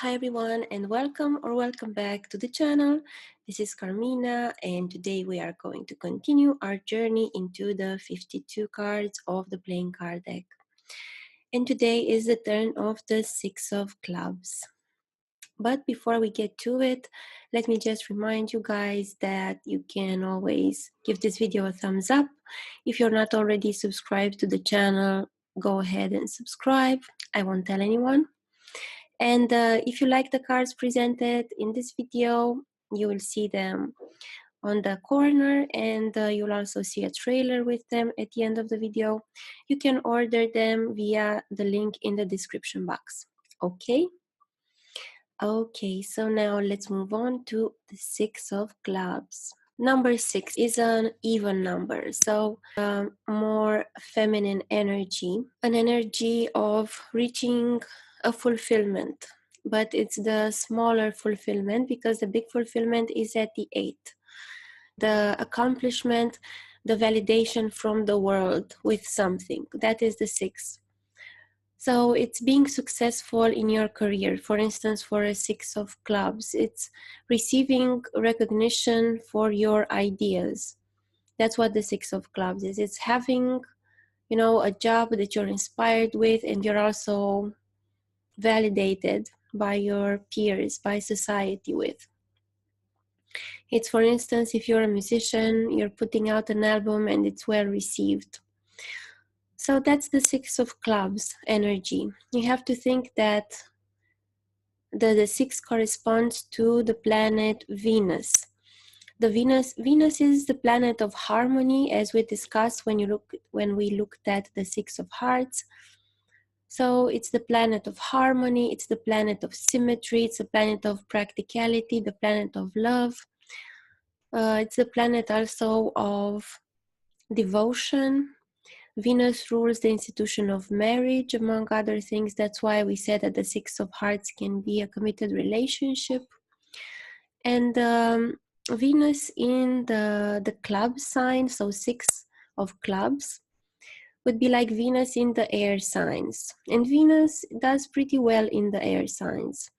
Hi everyone and welcome back to the channel. This is Carmina and today we are going to continue our journey into the 52 cards of the playing card deck. And today is the turn of the Six of Clubs. But before we get to it, let me just remind you guys that you can always give this video a thumbs up. If you're not already subscribed to the channel, go ahead and subscribe. I won't tell anyone. And if you like the cards presented in this video, you will see them on the corner, and you'll also see a trailer with them at the end of the video. You can order them via the link in the description box. Okay, so now let's move on to the Six of Clubs. Number 6 is an even number, so more feminine energy, an energy of reaching a fulfillment, but it's the smaller fulfillment because the big fulfillment is at the 8. The accomplishment, the validation from the world with something, that is the 6. So it's being successful in your career. For instance, for a Six of Clubs, it's receiving recognition for your ideas. That's what the Six of Clubs is. It's having, a job that you're inspired with, and you're also validated by your peers, by society with. It's, for instance, if you're a musician, you're putting out an album and it's well received. So that's the Six of Clubs energy. You have to think that the 6 corresponds to the planet Venus. The Venus is the planet of harmony, as we discussed when we looked at the 6 of Hearts. So it's the planet of harmony, it's the planet of symmetry, it's the planet of practicality, the planet of love. It's the planet also of devotion. Venus rules the institution of marriage, among other things. That's why we said that the 6 of Hearts can be a committed relationship. And Venus in the club sign, so 6 of clubs, would be like Venus in the air signs. And Venus does pretty well in the air signs.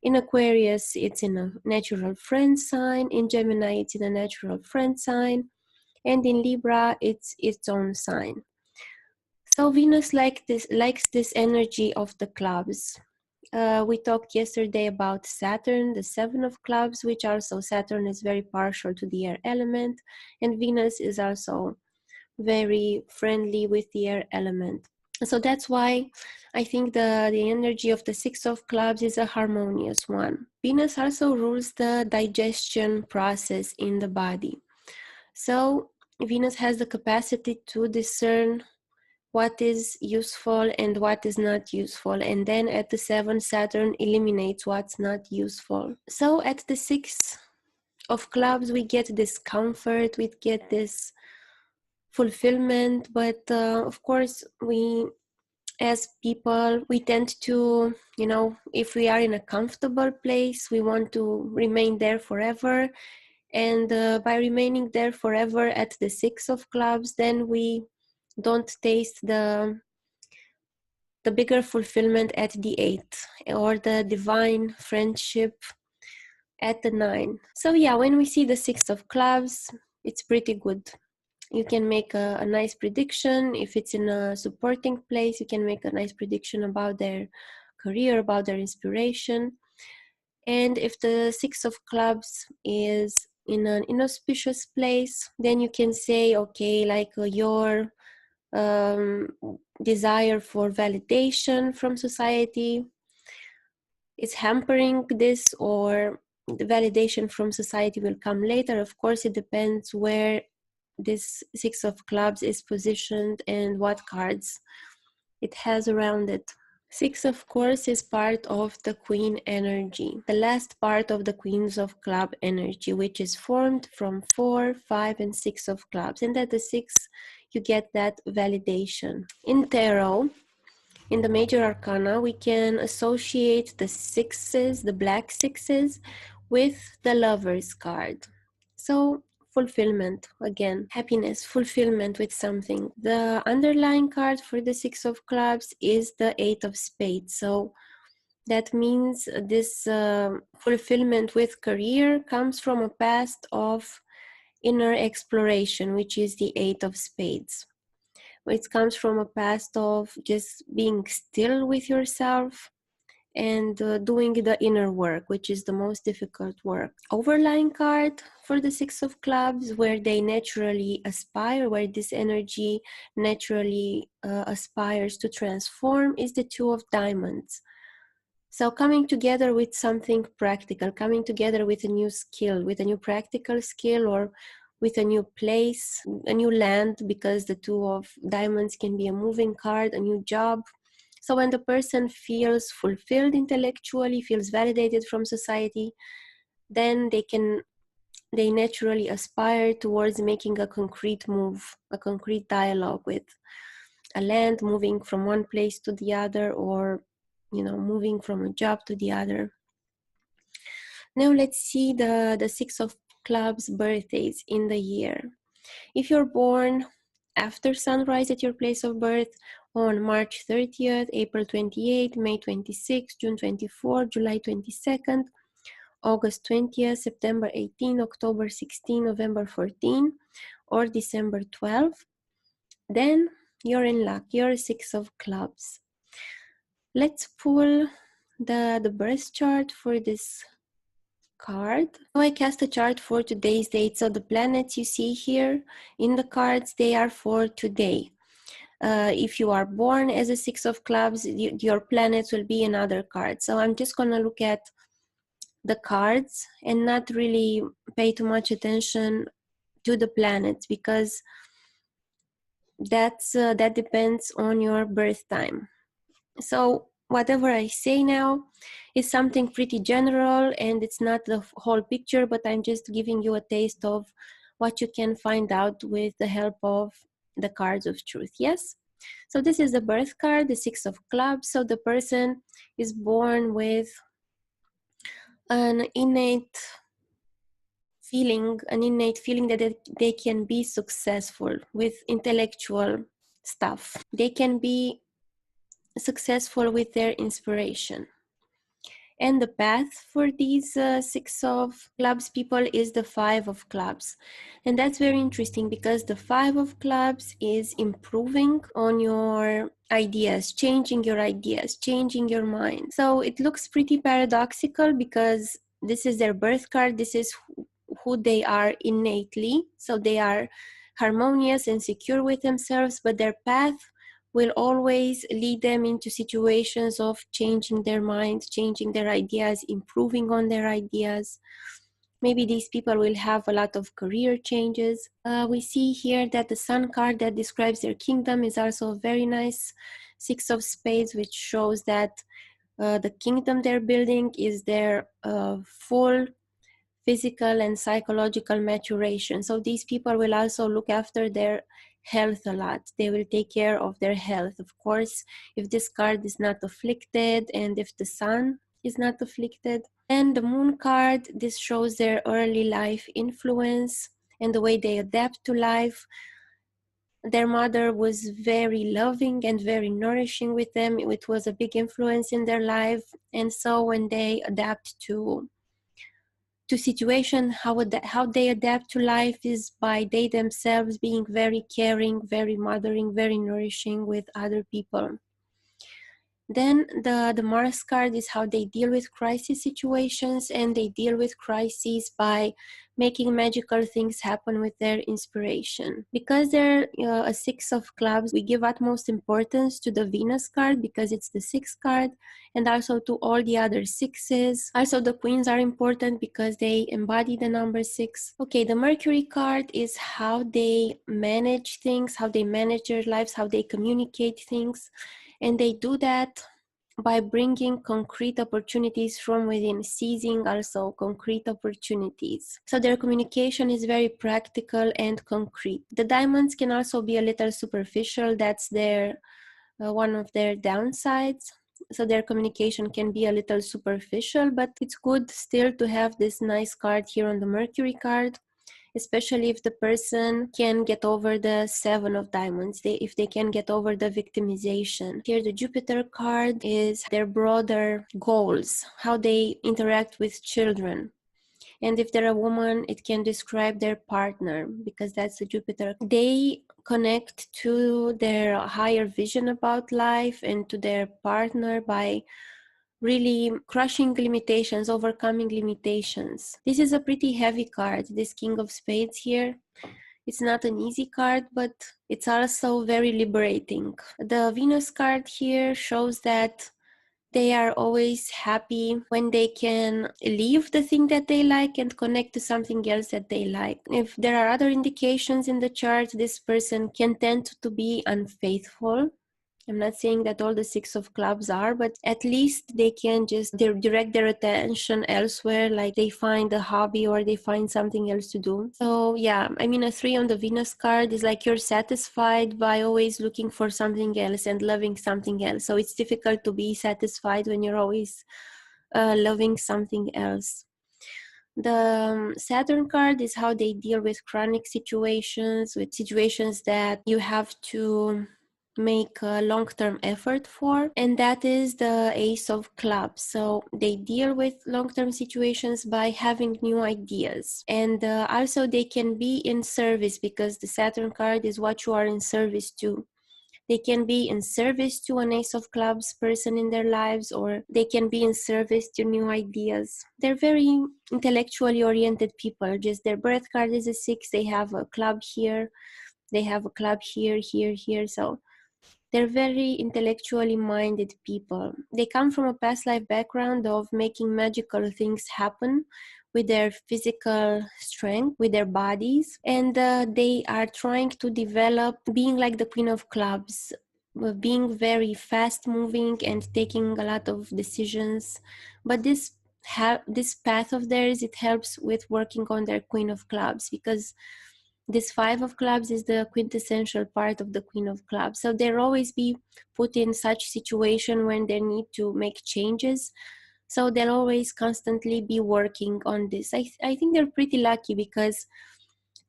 In Aquarius, it's in a natural friend sign. In Gemini, it's in a natural friend sign. And in Libra, it's its own sign. So Venus likes this energy of the clubs. We talked yesterday about Saturn, the 7 of clubs, which also Saturn is very partial to the air element, and Venus is also very friendly with the air element. So that's why I think the energy of the 6 of clubs is a harmonious one. Venus also rules the digestion process in the body. So Venus has the capacity to discern what is useful and what is not useful, and then at the 7, Saturn eliminates what's not useful. So at the 6 of clubs, we get this comfort, we get this fulfillment, but of course, we as people, we tend to, if we are in a comfortable place, we want to remain there forever. And by remaining there forever at the 6 of clubs, then we don't taste the bigger fulfillment at the 8, or the divine friendship at the 9. So yeah, when we see the 6 of clubs, it's pretty good. You can make a nice prediction. If it's in a supporting place, you can make a nice prediction about their career, about their inspiration. And if the 6 of clubs is in an inauspicious place, then you can say, okay, like your desire for validation from society is hampering this, or the validation from society will come later. Of course, it depends where this 6 of clubs is positioned and what cards it has around it. 6, of course, is part of the Queen energy, the last part of the Queens of Club energy, which is formed from 4, 5, and 6 of clubs. And at the 6, you get that validation. In tarot, in the major arcana, we can associate the 6s, the black 6s, with the Lovers card. So fulfillment, again, happiness, fulfillment with something. The underlying card for the 6 of clubs is the 8 of spades. So That means this fulfillment with career comes from a past of inner exploration, which is the Eight of Spades. It comes from a past of just being still with yourself and doing the inner work, which is the most difficult work. Overlying card for the Six of Clubs, where they naturally aspire, where this energy naturally aspires to transform, is the Two of Diamonds. So coming together with something practical, coming together with a new skill, with a new practical skill, or with a new place, a new land, because the Two of Diamonds can be a moving card, a new job. So when the person feels fulfilled intellectually, feels validated from society, then they naturally aspire towards making a concrete move, a concrete dialogue with a land, moving from one place to the other, or moving from a job to the other. Now let's see the Six of Clubs birthdays in the year. If you're born after sunrise at your place of birth on March 30th, April 28th, May 26th, June 24th, July 22nd, August 20th, September 18th, October 16th, November 14th, or December 12th, then you're in luck. You're a Six of Clubs. Let's pull the birth chart for this card. Now I cast a chart for today's date. So the planets you see here in the cards, they are for today. If you are born as a Six of Clubs, your planets will be in other cards. So I'm just going to look at the cards and not really pay too much attention to the planets, because that depends on your birth time. So whatever I say now is something pretty general, and it's not the whole picture, but I'm just giving you a taste of what you can find out with the help of the cards of truth. Yes? So this is the birth card, the Six of Clubs. So the person is born with an innate feeling that they can be successful with intellectual stuff. They can be successful with their inspiration. And the path for these Six of Clubs people is the Five of Clubs. And that's very interesting, because the Five of Clubs is improving on your ideas, changing your mind. So it looks pretty paradoxical, because this is their birth card. This is who they are innately. So they are harmonious and secure with themselves, but their path will always lead them into situations of changing their minds, changing their ideas, improving on their ideas. Maybe these people will have a lot of career changes. We see here that the Sun card that describes their kingdom is also a very nice Six of Spades, which shows that the kingdom they're building is their full physical and psychological maturation. So these people will also look after their health a lot. They will take care of their health. Of course, if this card is not afflicted, and if the sun is not afflicted. And the Moon card, this shows their early life influence and the way they adapt to life. Their mother was very loving and very nourishing with them. It was a big influence in their life. And so when they adapt to situation, how they adapt to life is by they themselves being very caring, very mothering, very nourishing with other people. Then the Mars card is how they deal with crisis situations, and they deal with crises by making magical things happen with their inspiration. Because they're a Six of Clubs, we give utmost importance to the Venus card, because it's the sixth card, and also to all the other sixes. Also the Queens are important because they embody the number 6. Okay, the Mercury card is how they manage things, how they manage their lives, how they communicate things. And they do that by bringing concrete opportunities from within, seizing also concrete opportunities. So their communication is very practical and concrete. The Diamonds can also be a little superficial. That's their one of their downsides. So their communication can be a little superficial, but it's good still to have this nice card here on the Mercury card. especially if the person can get over the 7 of diamonds, if they can get over the victimization. Here the Jupiter card is their broader goals, how they interact with children. And if they're a woman, it can describe their partner, because that's the Jupiter. They connect to their higher vision about life and to their partner by really crushing limitations, overcoming limitations. This is a pretty heavy card, this King of Spades here. It's not an easy card, but it's also very liberating. The Venus card here shows that they are always happy when they can leave the thing that they like and connect to something else that they like. If there are other indications in the chart, this person can tend to be unfaithful. I'm not saying that all the 6 of clubs are, but at least they can just direct their attention elsewhere, like they find a hobby or they find something else to do. So yeah, I mean, a 3 on the Venus card is like you're satisfied by always looking for something else and loving something else. So it's difficult to be satisfied when you're always loving something else. The Saturn card is how they deal with chronic situations, with situations that you have to make a long-term effort for, and that is the Ace of Clubs. So they deal with long-term situations by having new ideas, and also they can be in service, because the Saturn card is what you are in service to. They can be in service to an Ace of Clubs person in their lives, or they can be in service to new ideas. They're very intellectually oriented people. Just their birth card is a 6. They have a club here. They have a club here, here, here. So they're very intellectually minded people. They come from a past life background of making magical things happen with their physical strength, with their bodies, and they are trying to develop being like the Queen of Clubs, being very fast moving and taking a lot of decisions. But this path of theirs, it helps with working on their Queen of Clubs, because this 5 of Clubs is the quintessential part of the Queen of Clubs. So they'll always be put in such situation when they need to make changes. So they'll always constantly be working on this. I think they're pretty lucky, because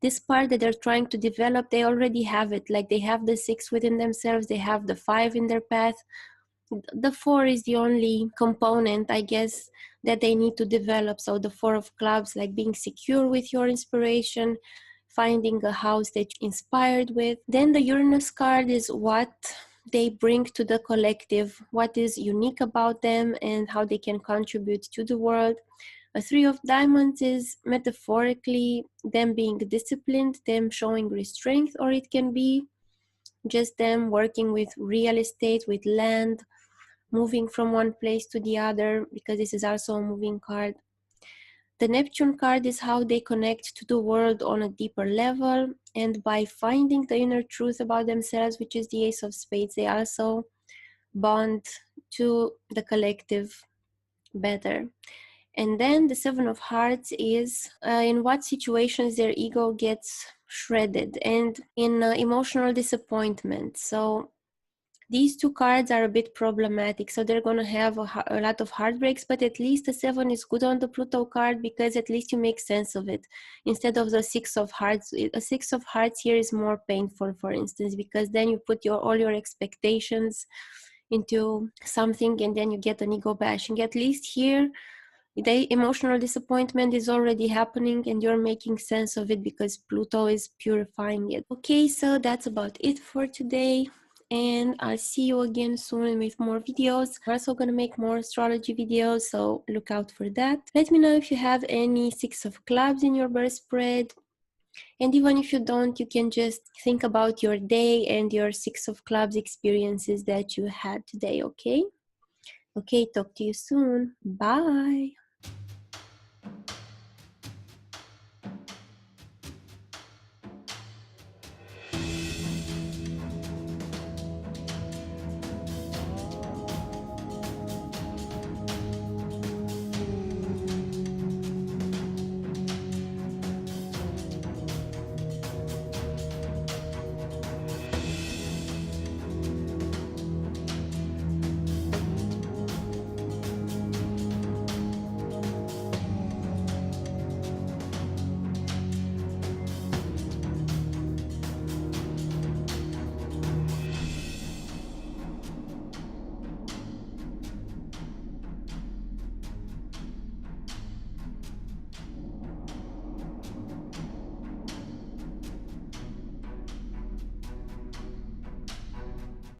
this part that they're trying to develop, they already have it. Like they have the 6 within themselves, they have the 5 in their path. The 4 is the only component, I guess, that they need to develop. So the 4 of Clubs, like being secure with your inspiration, finding a house that you're inspired with. Then the Uranus card is what they bring to the collective, what is unique about them and how they can contribute to the world. A 3 of Diamonds is metaphorically them being disciplined, them showing restraint, or it can be just them working with real estate, with land, moving from one place to the other, because this is also a moving card. The Neptune card is how they connect to the world on a deeper level, and by finding the inner truth about themselves, which is the Ace of Spades, they also bond to the collective better. And then the 7 of Hearts is in what situations their ego gets shredded, and in emotional disappointment. So these 2 cards are a bit problematic, so they're going to have a lot of heartbreaks, but at least the 7 is good on the Pluto card, because at least you make sense of it, instead of the 6 of Hearts. A 6 of Hearts here is more painful, for instance, because then you put all your expectations into something and then you get an ego bashing. At least here, the emotional disappointment is already happening and you're making sense of it, because Pluto is purifying it. Okay, so that's about it for today, and I'll see you again soon with more videos. I'm also going to make more astrology videos, so look out for that. Let me know if you have any 6 of Clubs in your birth spread, and even if you don't, you can just think about your day and your 6 of Clubs experiences that you had today. Okay, talk to you soon. Bye.